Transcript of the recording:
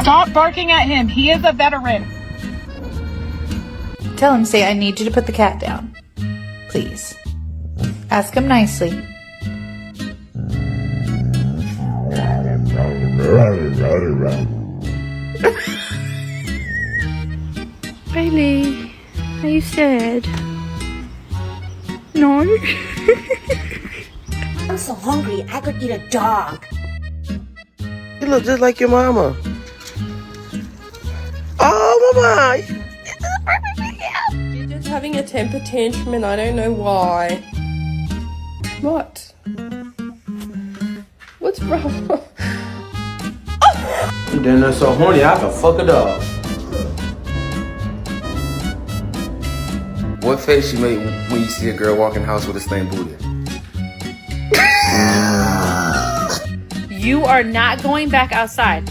Stop barking at him. He is a veteran. Tell him, say, I need you to put the cat down. Please. Ask him nicely. Bailey, are you sad? No? I'm so hungry, I could eat a dog. You look just like your mama. Oh, mama! You're just having a temper tantrum and I don't know why. What? What's wrong? You done that so horny, I can fuck a dog. What face you make when you see a girl walk in the house with a stained booty? You are not going back outside.